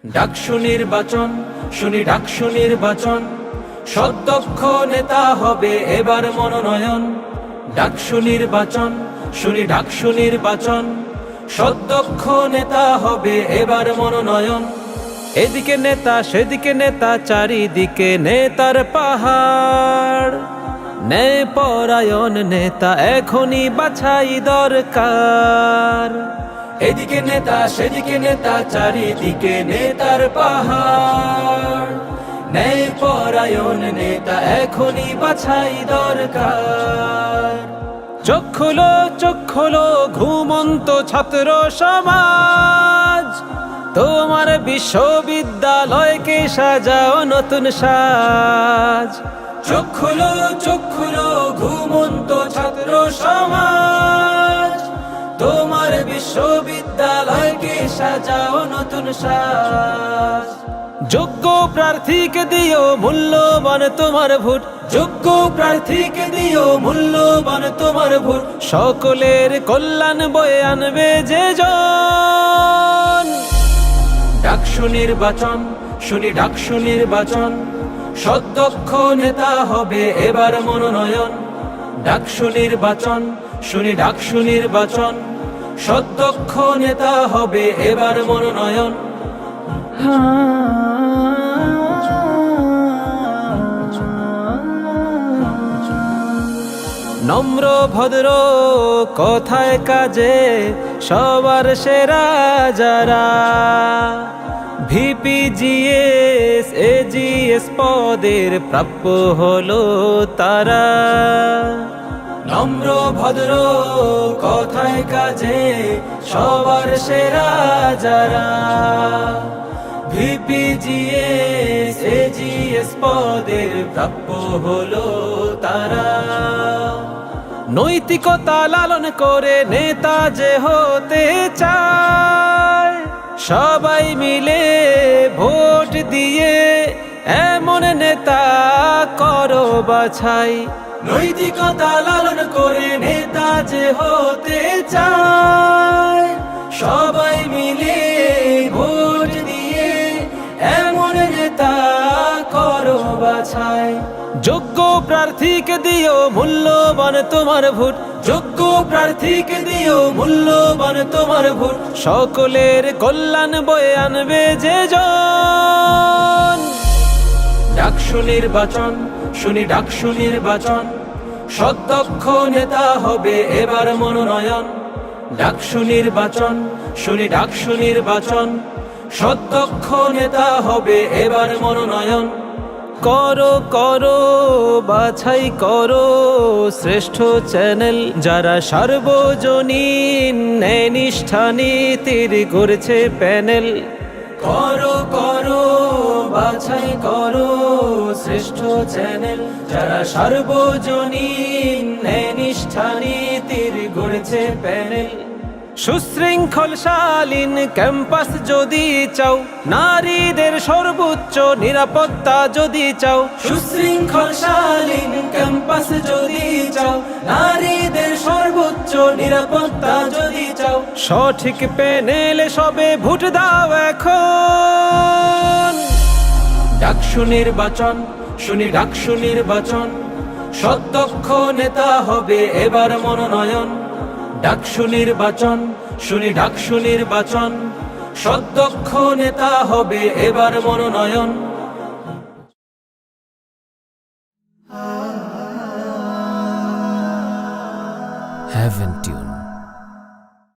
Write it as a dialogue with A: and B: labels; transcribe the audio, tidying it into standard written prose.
A: ডাকসু নির্বাচন, শুনি ডাকসু নির্বাচন, সদক্ষ নেতা হবে এবার মনোনয়ন। ডাকসু নির্বাচন, শুনি ডাকসু নির্বাচন, সদক্ষ নেতা হবে এবার মনোনয়ন। এদিকে নেতা সেদিকে নেতা, চারিদিকে নেতার পাহাড়। ন্যায় পরায়ণ নেতা এখনই বাছাই দরকার। এদিকে নেতা সেদিকে নেতা, চারিদিকে নেতার পাহাড়। ন্যায় পরায়ণ নেতা এখনই বাছাই দরকার। চোখ খোলো ঘুমন্ত ছাত্র সমাজ, তোমার বিশ্ববিদ্যালয়কে সাজাও নতুন সাজ। চোখ খোলো ঘুমন্ত ছাত্র সমাজ, তোমার বিশ্ববিদ্যালয়কে সাজাও নতুন সাজ। যোগ্য প্রার্থীকে দিও মূল্যবান তোমার ভোট, যোগ্য প্রার্থীকে দিও মূল্যবান তোমার ভোট। সকলের কল্যাণ বয়ে আনবে যে জন। ডাকসু নির্বাচন, শুনি ডাকসু নির্বাচন, সদক্ষ নেতা হবে এবার মনোনয়ন। ডাকসু নির্বাচন, শুনি ডাকসু নির্বাচন, সদক্ষ নেতা হবে এবার মনোনয়ন। নম্র ভদ্র কথায় কাজে সবার সেরা যারা, ভিপিজিএস এজিএস পদের প্রাপ্য হলো তারা। নম্র ভদ্র কথায় কাজে সবার সেরা যারা, ভিপিজিএস এজিএস পদের প্রাপ্য হলো তারা। নৈতিকতা লালন করে নেতা যে হতে চায়, সবাই মিলে ভোট দিয়ে এমন নেতা করো বাছাই। নৈতিকতা লালন করে নেতা যে হতে চায়, সবাই মিলে ভোট দিয়ে এমন নেতা করো বাছাই। যোগ্য প্রার্থীকে দিও মূল্যবান তোমার ভোট, যোগ্য প্রার্থীকে দিও মূল্যবান তোমার ভোট। সকলের কল্যাণ বয়ে আনবে যে জন। ডাকসু নির্বাচন, শুনি ডাকসু নির্বাচন, সদক্ষ নেতা হবে এবার মনোনয়ন। ডাকসু নির্বাচন, শুনি ডাকসু নির্বাচন, সদক্ষ নেতা হবে এবার মনোনয়ন। করো করো বাছাই করো শ্রেষ্ঠ চ্যানেল, যারা সার্বজনীন ন্যায়নিষ্ঠা নীতির গড়ছে প্যানেল। করো করো বাছাই করো শ্রেষ্ঠ চ্যানেল, যারা সার্বজনীন ন্যায়নিষ্ঠা নীতির গড়ছে প্যানেল। সুশৃঙ্খল শালীন ক্যাম্পাস যদি চাও, নারীদের সর্বোচ্চ নিরাপত্তা যদি চাও। সুশৃঙ্খল শালীন ক্যাম্পাস যদি চাও, নারীদের সর্বোচ্চ নিরাপত্তা যদি চাও। সঠিক প্যানেলে সবে ভোট দাও এখন। ডাকসু নির্বাচন, শুনি ডাকসু নির্বাচন, সদক্ষ নেতা হবে এবার মনোনয়ন। ডাকসু নির্বাচন, শুনি ডাকসু নির্বাচন, সদক্ষ নেতা হবে এবার মনোনয়ন।
B: Heaven Tune